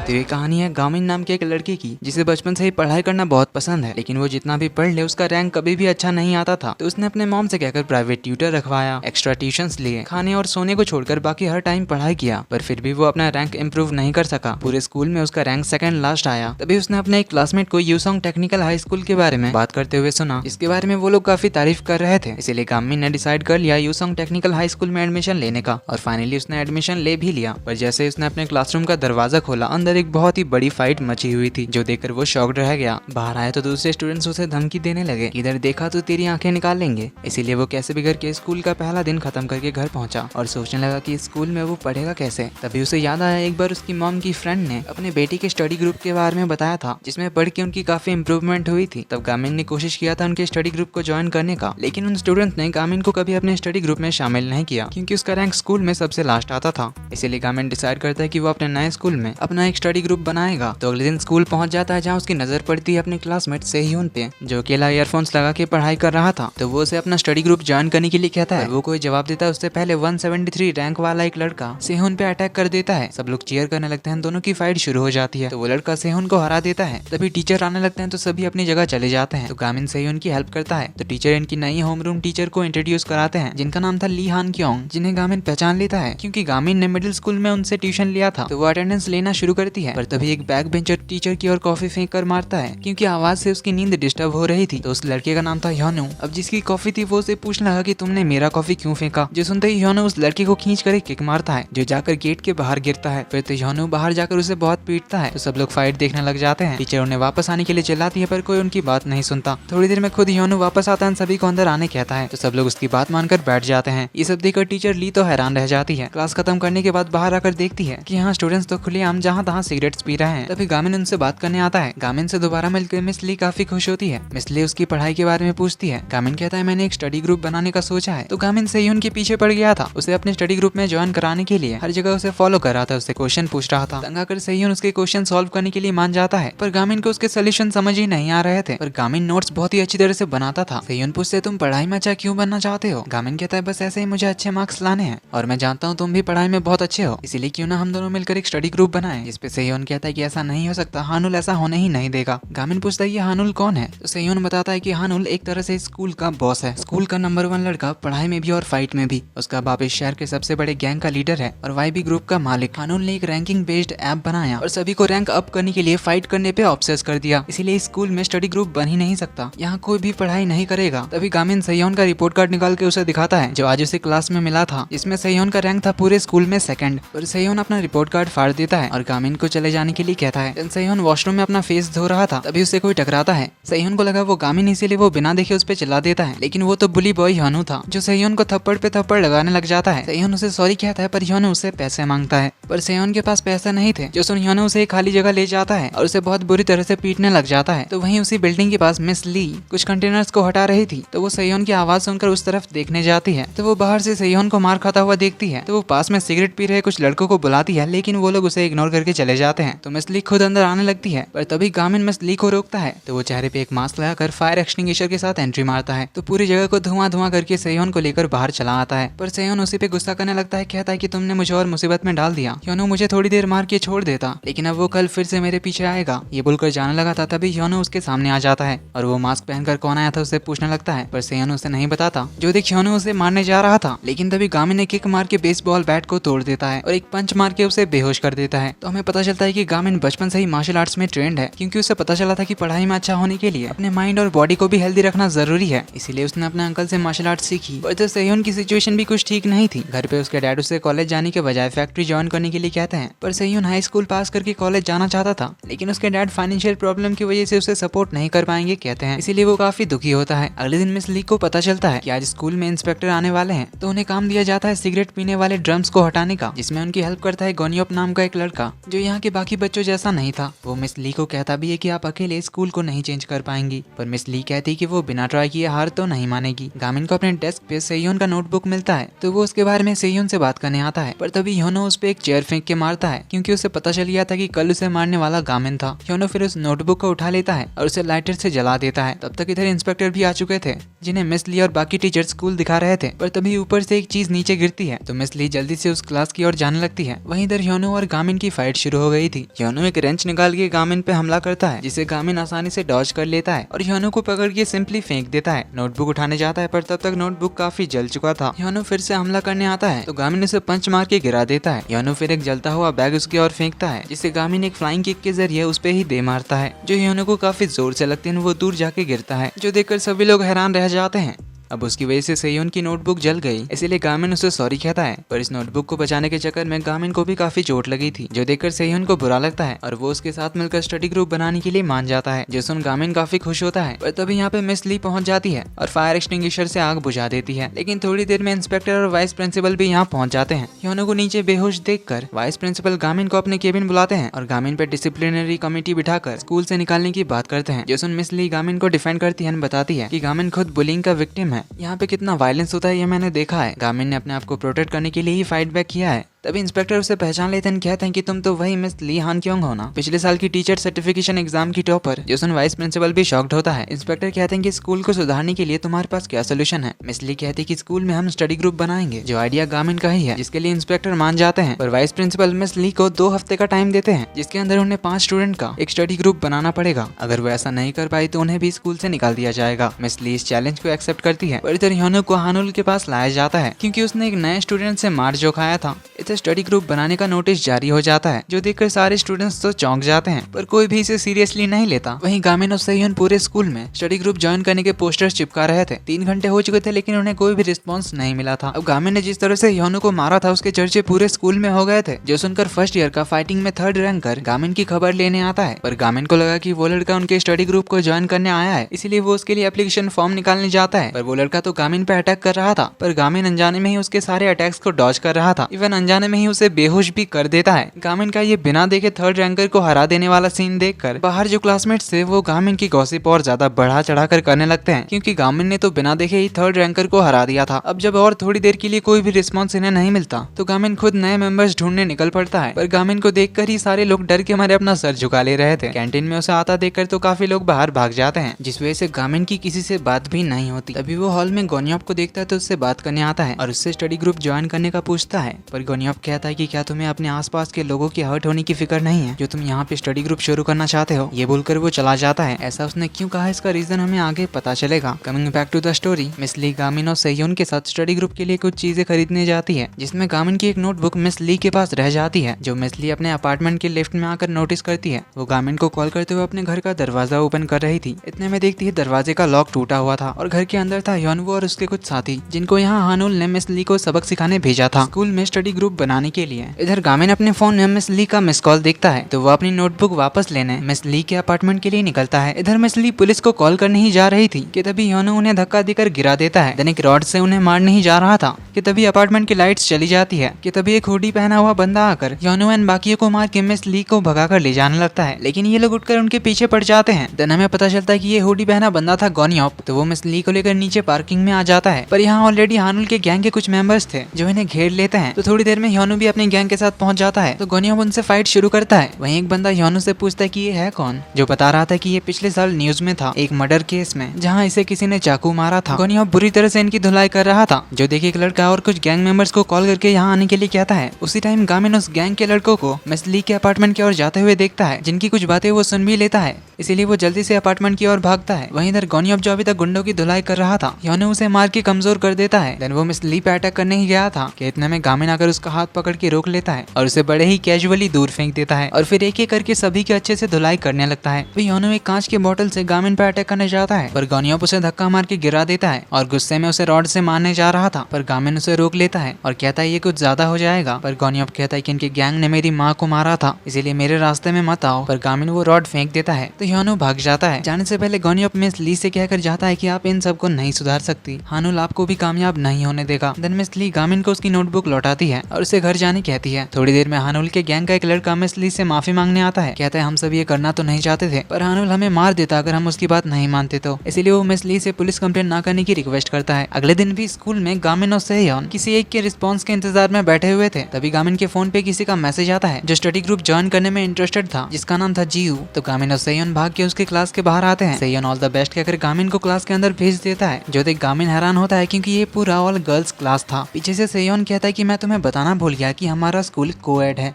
तो ये कहानी है गामिन नाम के एक लड़के की जिसे बचपन से ही पढ़ाई करना बहुत पसंद है, लेकिन वो जितना भी पढ़ ले उसका रैंक कभी भी अच्छा नहीं आता था। तो उसने अपने मॉम से कहकर प्राइवेट ट्यूटर रखवाया, एक्स्ट्रा ट्यूशंस लिए, खाने और सोने को छोड़कर बाकी हर टाइम पढ़ाई किया, पर फिर भी वो अपना रैंक इम्प्रूव नहीं कर सका। पूरे स्कूल में उसका रैंक सेकंड लास्ट आया। तभी उसने अपने एक क्लासमेट को यूसोंग टेक्निकल हाई स्कूल के बारे में बात करते हुए सुना, जिसके बारे में वो लोग काफी तारीफ कर रहे थे। इसीलिए गामिन ने डिसाइड कर लिया यूसोंग टेक्निकल हाई स्कूल में एडमिशन लेने का, और फाइनली उसने एडमिशन ले भी लिया। पर जैसे उसने अपने क्लासरूम का दरवाजा खोला, अंदर एक बहुत ही बड़ी फाइट मची हुई थी, जो देखकर वो शॉक्ड रह गया। बाहर आए तो दूसरे स्टूडेंट्स उसे धमकी देने लगे, इधर देखा तो तेरी आंखें निकाल लेंगे। इसीलिए वो कैसे भी करके स्कूल का पहला दिन खत्म करके घर पहुंचा और सोचने लगा कि स्कूल में वो पढ़ेगा कैसे। तभी उसे याद आया एक बार उसकी मॉम की फ्रेंड ने अपने बेटी के स्टडी ग्रुप के बारे में बताया था, जिसमें पढ़ के उनकी काफी इंप्रूवमेंट हुई थी। तब गामिन ने कोशिश किया था उनके स्टडी ग्रुप को ज्वाइन करने का, लेकिन उन स्टूडेंट्स ने गामिन को कभी अपने स्टडी ग्रुप में शामिल नहीं किया, क्योंकि उसका रैंक स्कूल में सबसे लास्ट आता था। इसीलिए गामिन डिसाइड करता है कि वो अपने नए स्कूल में अपना एक स्टडी ग्रुप बनाएगा। तो अगले दिन स्कूल पहुंच जाता है, जहां उसकी नजर पड़ती है अपने क्लासमेट सेह्यून पे, जो अकेला ईयरफोन्स लगा के पढ़ाई कर रहा था। तो वो उसे अपना स्टडी ग्रुप ज्वाइन करने के लिए कहता है। वो कोई जवाब देता है उससे पहले 173 रैंक वाला एक लड़का सेह्यून पे अटैक कर देता है। सब लोग चीयर करने लगते हैं, दोनों की फाइट शुरू हो जाती है। तो वो लड़का सेह्यून को हरा देता है। तभी टीचर आने लगते हैं, तो सभी अपनी जगह चले जाते हैं। तो गामिन सेह्यून की हेल्प करता है। तो टीचर इनकी नई होमरूम टीचर को इंट्रोड्यूस कराते हैं, जिनका नाम था ली हान क्योंग, जिन्हें गामिन पहचान लेता है क्योंकि गामिन ने मिडिल स्कूल में उनसे ट्यूशन लिया था। तो वो अटेंडेंस लेना शुरू करती है, पर तभी एक बैक बेंचर टीचर की ओर कॉफी फेंक कर मारता है, क्योंकि आवाज से उसकी नींद डिस्टर्ब हो रही थी। तो उस लड़के का नाम था ह्योनु। अब जिसकी कॉफी थी वो उसे पूछने लगा कि तुमने मेरा कॉफी क्यों फेंका। जो सुनते ही ह्योनु उस लड़के को खींच कर एक किक मारता है, जो जाकर गेट के बाहर गिरता है। फिर तो ह्योनु बाहर जाकर उसे बहुत पीटता है। तो सब लोग फाइट देखने लग जाते हैं। टीचर उन्हें वापस आने के लिए चिल्लाती है, पर कोई उनकी बात नहीं सुनता। थोड़ी देर में खुद ह्योनु वापस आता है, सभी को अंदर आने कहता है। तो सब लोग उसकी बात मानकर बैठ जाते हैं। ये सब देखकर टीचर ली तो हैरान रह जाती है। क्लास खत्म करने के बाद बाहर आकर देखती है कि यहाँ स्टूडेंट्स तो खुलेआम जहाँ तहाँ सिगरेट्स पी रहे हैं। तभी गामिन उनसे बात करने आता है। गामिन से दोबारा मिलकर मिस ली काफी खुश होती है। मिस ली उसकी पढ़ाई के बारे में पूछती है। गामिन कहता है मैंने एक स्टडी ग्रुप बनाने का सोचा है। तो गामिन सेह्यून के पीछे पड़ गया था। उसे अपने स्टडी ग्रुप में ज्वाइन कराने के लिए हर जगह उसे फॉलो कर रहा था, उससे क्वेश्चन पूछ रहा था। तंग आकर सेह्यून उसके क्वेश्चन सॉल्व करने के लिए मान जाता है, पर गामिन को उसके सोल्यूशन समझ ही नहीं आ रहे थे। पर गामिन नोट्स बहुत ही अच्छी तरह से बनाता था। सेह्यून पूछते तुम पढ़ाई में अच्छा क्यों बनना चाहते हो। गामिन कहता है बस ऐसे ही मुझे अच्छे मार्क्स लाने हैं, और मैं जानता हूँ तुम भी पढ़ाई में बहुत अच्छे हो, इसीलिए क्यों ना हम दोनों मिलकर एक स्टडी ग्रुप बनाएं। इस पे सेह्यून कहता है कि ऐसा नहीं हो सकता, हानुल ऐसा होने ही नहीं देगा। गामिन पूछता है ये हानुल कौन है। तो सेह्यून बताता है कि हानुल एक तरह से स्कूल का बॉस है, स्कूल का नंबर 1 लड़का, पढ़ाई में भी और फाइट में भी। उसका बाप इस शहर के सबसे बड़े गैंग का लीडर है और वाईबी ग्रुप का मालिक। हानुल ने एक रैंकिंग बेस्ड ऐप बनाया और सभी को रैंक अप करने के लिए फाइट करने पे ऑब्सेस कर दिया। इसीलिए स्कूल में स्टडी ग्रुप बन ही नहीं सकता, यहाँ कोई भी पढ़ाई नहीं करेगा। तभी गामिन सेह्यून का रिपोर्ट कार्ड निकाल के उसे दिखाता है, जो आज उसे क्लास में मिला था, जिसमें सेह्यून का रैंक था पूरे स्कूल में सेकंड। पर सेह्यून अपना रिपोर्ट कार्ड फाड़ देता है और गामिन को चले जाने के लिए कहता है। सेह्यून वॉशरूम में अपना फेस धो रहा था, तभी उसे कोई टकराता है। सेह्यून को लगा वो गामिन, इसीलिए वो बिना देखे उस पे चिल्ला देता है, लेकिन वो तो बुली बॉय ह्योनु था, जो सेह्यून को थप्पड़ पे थप्पड़ लगाने लग जाता है। सेह्यून उसे सॉरी कहता है, पर ह्योनु उससे पैसे मांगता है, पर सेह्यून के पास पैसे नहीं थे। जो सुन ह्योनु उसे एक खाली जगह ले जाता है और उसे बहुत बुरी तरह से पीटने लग जाता है। तो वहीं उसी बिल्डिंग के पास मिस ली कुछ कंटेनर्स को हटा रही थी। तो वो सेह्यून की आवाज सुनकर उस तरफ देखने जाती है। तो वो बाहर से सेह्यून को मार खाता हुआ देखती है। तो वो पास में सिगरेट पी रहे कुछ लड़कों को बुलाती है, लेकिन वो लोग उसे इग्नोर करके चले जाते हैं। तो मिस ली खुद अंदर आने लगती है, पर तभी गामिन मिस ली को रोकता है। तो वो चेहरे पे एक मास्क लगाकर फायर एक्सटिंग्विशर के साथ एंट्री मारता है। तो पूरी जगह को धुआं करके सेह्यून को लेकर बाहर चला आता है। पर सेह्यून उसी पे गुस्सा करने लगता है, कहता है कि तुमने मुझे और मुसीबत में डाल दिया। ह्योनु मुझे थोड़ी देर मार के छोड़ देता, लेकिन अब वो कल फिर से मेरे पीछे आएगा। ये बोलकर जाने लगा था, तभी ह्योनु उसके सामने आ जाता है और वो मास्क पहनकर कौन आया था उसे पूछने लगता है, पर सेह्यून उसे नहीं बताता। जो देख ह्योनु उसे मारने जा रहा था, लेकिन तभी गामिन ने किक मार के बेसबॉल बैट को तोड़ देता है और एक पंच मार के उसे बेहोश कर देता है। तो हमें पता चलता है कि गामिन बचपन से ही मार्शल आर्ट्स में ट्रेंड है, क्योंकि उसे पता चला था कि पढ़ाई में अच्छा होने के लिए अपने माइंड और बॉडी को भी हेल्दी रखना जरूरी है। इसीलिए उसने अपने अंकल से मार्शल आर्ट्स सीखी। पर तो सेह्यून की सिचुएशन भी कुछ ठीक नहीं थी। घर पे उसके डैड उसे कॉलेज जाने के बजाय फैक्ट्री ज्वाइन करने के लिए कहते हैं, पर सेह्यून हाई स्कूल पास करके कॉलेज जाना चाहता था, लेकिन उसके डैड फाइनेंशियल प्रॉब्लम की वजह से उसे सपोर्ट नहीं कर पाएंगे कहते हैं, इसीलिए वो काफी दुखी होता है। अगले दिन मिस ली को पता चलता है कि आज स्कूल में इंस्पेक्टर आने वाले हैं। तो उन्हें काम दिया जाता है सिगरेट पीने वाले ड्रम्स को हटाने का, जिसमें उनकी हेल्प करता है गोनियोप नाम का एक लड़का, जो यहाँ के बाकी बच्चों जैसा नहीं था। वो मिस ली को कहता भी है कि आप अकेले स्कूल को नहीं चेंज कर पाएंगी, पर मिस ली कहती कि वो बिना ट्राई किए हार तो नहीं मानेगी। गामिन को अपने डेस्क पे सेह्यून का नोटबुक मिलता है, तो वो उसके बारे में सेह्यून से बात करने आता है, पर तभी ह्योनु उस पे एक चेयर फेंक के मारता है, क्योंकि उसे पता चल गया था कि कल उसे मारने वाला गामिन था। ह्योनु फिर उस नोटबुक को उठा लेता है और उसे लाइटर से जला देता है। तब तक इधर इंस्पेक्टर भी आ चुके थे, जिन्हें मिस ली और बाकी टीचर स्कूल दिखा रहे थे, पर तभी ऊपर से एक चीज नीचे गिरती है। तो मिस ली जल्दी से उस क्लास की ओर जाने लगती है। वहीं इधर ह्योनु और गामिन की फाइट शुरू शुरू हो गई थी। ह्योनो एक रेंच निकाल के गामिन पे हमला करता है, जिसे गामिन आसानी से डॉज कर लेता है और ह्योनो को पकड़ के सिंपली फेंक देता है। नोटबुक उठाने जाता है पर तब तक नोटबुक काफी जल चुका था। ह्योनो फिर से हमला करने आता है तो गामिन उसे पंच मार के गिरा देता है। ह्योनो फिर एक जलता हुआ बैग उसकी ओर फेंकता है, जिसे गामिन एक फ्लाइंग किक के जरिए उस पे ही दे मारता है, जो ह्योनो को काफी जोर से लगती है। वो दूर जाके गिरता है, जो देखकर सभी लोग हैरान रह जाते हैं। अब उसकी वजह से सेयोन की नोटबुक जल गई, इसीलिए गामिन उसे सॉरी कहता है। पर इस नोटबुक को बचाने के चक्कर में गामिन को भी काफी चोट लगी थी, जो देखकर सेयोन को बुरा लगता है और वो उसके साथ मिलकर स्टडी ग्रुप बनाने के लिए मान जाता है, जो सुन गामिन काफी खुश होता है। पर तभी यहाँ पे मिस ली पहुंच जाती है और फायर एक्सटिंग्विशर से आग बुझा देती है। लेकिन थोड़ी देर में इंस्पेक्टर और वाइस प्रिंसिपल भी यहाँ पहुंच जाते हैं। ह्योनो को नीचे बेहोश देखकर वाइस प्रिंसिपल गामिन को अपने केबिन बुलाते हैं और गामिन पे डिसिप्लिनरी कमेटी बिठाकर स्कूल से निकालने की बात करते हैं, जो सुन मिस ली गामिन को डिफेंड करती है, बताती है कि गामिन खुद बुलिंग का विक्टिम है। यहाँ पे कितना वायलेंस होता है ये मैंने देखा है। गामिन ने अपने आप को प्रोटेक्ट करने के लिए ही फाइट बैक किया है। तभी इंस्पेक्टर उसे पहचान लेते हैं, कहते हैं कि तुम तो वही मिस ली हान क्योंग हो ना, पिछले साल की टीचर सर्टिफिकेशन एग्जाम की टॉपर। जो सुन वाइस प्रिंसिपल भी शॉक्ड होता है। इंस्पेक्टर कहते हैं कि स्कूल को सुधारने के लिए तुम्हारे पास क्या सोल्यूशन है। मिस ली कहती है कि स्कूल में हम स्टडी ग्रुप बनाएंगे, जो आइडिया गामिन का ही है, जिसके लिए इंस्पेक्टर मान जाते हैं। पर वाइस प्रिंसिपल मिस ली को 2 हफ्ते का टाइम देते हैं, जिसके अंदर उन्हें 5 स्टूडेंट का एक स्टडी ग्रुप बनाना पड़ेगा। अगर वो ऐसा नहीं कर पाई तो उन्हें भी स्कूल से निकाल दिया जाएगा। मिस ली इस चैलेंज को एक्सेप्ट करती है। पर इधर ह्योनो को हानुल के पास लाया जाता है, क्योंकि उसने एक नए स्टूडेंट से मार जो खाया था। इसे स्टडी ग्रुप बनाने का नोटिस जारी हो जाता है, जो देखकर सारे स्टूडेंट्स तो चौंक जाते हैं, पर कोई भी इसे सीरियसली नहीं लेता। वहीं गामिन और सेयोन पूरे स्कूल में स्टडी ग्रुप ज्वाइन करने के पोस्टर्स चिपका रहे थे। 3 घंटे हो चुके थे, लेकिन उन्हें कोई भी रिस्पॉन्स नहीं मिला था। अब गामिन ने जिस तरह से ह्योनो को मारा था, उसके चर्चे पूरे स्कूल में हो गए थे, जो सुनकर फर्स्ट ईयर का फाइटिंग में 3rd रैंकर गामिन की खबर लेने आता है। पर गामिन को लगा कि वो लड़का उनके स्टडी ग्रुप को ज्वाइन करने आया है, इसीलिए वो उसके लिए एप्लीकेशन फॉर्म निकालने जाता है। पर वो लड़का तो गामिन पे अटैक कर रहा था, पर गामिन अनजाने में ही उसके सारे अटैक्स को डॉज कर रहा था। इवन अनजाने में ही उसे बेहोश भी कर देता है। गामिन का ये बिना देखे 3rd रैंकर को हरा देने वाला सीन देखकर बाहर जो क्लासमेट्स थे वो गामिन की गॉसिप और ज्यादा बढ़ा चढ़ाकर करने लगते हैं, क्योंकि गामिन ने तो बिना देखे ही 3rd रैंकर को हरा दिया था। अब जब और थोड़ी देर के लिए कोई भी रिस्पॉन्स इन्हें नहीं मिलता तो गामिन खुद नए मेंबर्स ढूंढने निकल पड़ता है। पर गामिन को देखकर ही सारे लोग डर के मारे अपना सर झुका ले रहे थे। कैंटीन में उसे आता देखकर तो काफी लोग बाहर भाग जाते हैं, जिस वजह से गामिन की किसी से बात भी नहीं होती। तभी वो हॉल में गोनियप को देखता है तो उससे बात करने आता है और उससे स्टडी ग्रुप ज्वाइन करने का पूछता है। पर गोनियप कहता है कि क्या तुम्हें अपने आसपास के लोगों की हर्ट होने की फिक्र नहीं है, जो तुम यहाँ पे स्टडी ग्रुप शुरू करना चाहते हो। ये बोलकर वो चला जाता है। ऐसा उसने क्यों कहा, इसका रीजन हमें आगे पता चलेगा। Coming back to the story, miss Lee Gamin और सेयोन के साथ स्टडी ग्रुप के लिए कुछ चीजें खरीदने जाती है, जिसमें गामिन की एक नोटबुक मिस ली के पास रह जाती है, जो मिस ली अपने अपार्टमेंट के लिफ्ट में आकर नोटिस करती है। वो गामिन को कॉल करते हुए अपने घर का दरवाजा ओपन कर रही थी। इतने में देखती है दरवाजे का लॉक टूटा हुआ था और घर के अंदर था ह्योनवो और उसके कुछ साथी, जिनको यहाँ हानुल ने मिस ली को सबक सिखाने भेजा था स्कूल में स्टडी ग्रुप बनाने के लिए। इधर गामिन अपने फोन में मिस ली का मिस कॉल देखता है तो वो अपनी नोटबुक वापस लेने मिस ली के अपार्टमेंट के लिए निकलता है। इधर मिस ली पुलिस को कॉल करने ही जा रही थी कि तभी ह्योनो उन्हें धक्का देकर गिरा देता है। एक रॉड से उन्हें मारने ही जा रहा था कि तभी अपार्टमेंट की लाइट्स चली जाती है कि तभी एक हुडी पहना हुआ बंदा आकर ह्योनो एंड बाकियों को मार के मिस ली को भगाकर ले जाने लगता है, लेकिन ये लोग उठकर उनके पीछे पड़ जाते हैं। देन हमें पता चलता है कि ये हुडी पहना बंदा था गोनियप, तो वो मिस ली को लेकर नीचे पार्किंग में आ जाता है। पर यहाँ ऑलरेडी हानुल के गैंग के कुछ मेंबर्स थे जो इन्हें घेर लेते हैं। तो थोड़ी देर में ह्योनो भी अपने गैंग के साथ पहुंच जाता है, तो गोनियप उनसे फाइट शुरू करता है। वहीं एक बंदा ह्योनो से पूछता है कि ये है कौन, जो बता रहा था कि ये पिछले साल न्यूज में था एक मर्डर केस में जहाँ इसे किसी ने चाकू मारा था। गोनियप बुरी तरह से इनकी धुलाई कर रहा था, जो देखिए एक लड़का और कुछ गैंग मेंबर्स को कॉल करके यहाँ आने के लिए कहता है। उसी टाइम गामिन उस गैंग के लड़कों को मिस ली के अपार्टमेंट की ओर जाते हुए देखता है, जिनकी कुछ बातें वो सुन भी लेता है, इसीलिए वो जल्दी से अपार्टमेंट की ओर भागता है। वहीं इधर गोनियप जो अभी तक गुंडों की धुलाई कर रहा था, ह्योनो उसे मार के कमजोर कर देता है। देन वो मिस ली पे अटैक करने ही गया था कि इतने में गामिन आकर उसका हाथ पकड़ के रोक लेता है और उसे बड़े ही कैजुअली दूर फेंक देता है और फिर एक एक करके सभी के अच्छे से धुलाई करने लगता है। वही ह्योनो एक कांच के बोतल से गामिन पे अटैक करने जाता है, पर गोनियप उसे धक्का मार के गिरा देता है और गुस्से में उसे रॉड से मारने जा रहा था, पर गामिन उसे रोक लेता है और कहता है ये कुछ ज्यादा हो जाएगा। पर गोनियप कहता है कि इनके गैंग ने मेरी माँ को मारा था, इसीलिए मेरे रास्ते में मत आओ। पर गामिन वो रॉड फेंक देता है तो ह्योनो भाग जाता है। जाने से पहले गोनियप मिस ली से कहकर जाता है कि आप इन सबको नहीं सुधार सकती, हानुल आपको भी कामयाब नहीं होने देगा। देन मिस ली गामिन को उसकी नोटबुक लौटाती है और उसे घर जाने कहती है। थोड़ी देर में हानुल के गैंग का एक लड़का मिस ली से माफी मांगने आता है, कहता है हम सब ये करना तो नहीं चाहते थे, पर हानुल हमें मार देता अगर हम उसकी बात नहीं मानते तो, इसीलिए वो मिस ली से पुलिस कंप्लेंट ना करने की रिक्वेस्ट करता है। अगले दिन भी स्कूल में गामिन और सेयोन किसी एक के रिस्पॉन्स के इंतजार में बैठे हुए थे, तभी गामिन के फोन पे किसी का मैसेज आता है जो स्टडी ग्रुप ज्वाइन करने में इंटरेस्टेड था, जिसका नाम था जीयू। तो गामिन और सेयोन भाग के उसके क्लास के बाहर आते हैं। सेयोन ऑल द बेस्ट कहकर गामिन को क्लास के अंदर भेज देता है, जो देख गामिन हैरान होता है क्योंकि ये पूरा ऑल गर्ल्स क्लास था। पीछे से सेयोन कहता है कि मैं तुम्हें बताना भूल गया कि हमारा स्कूल कोएड है।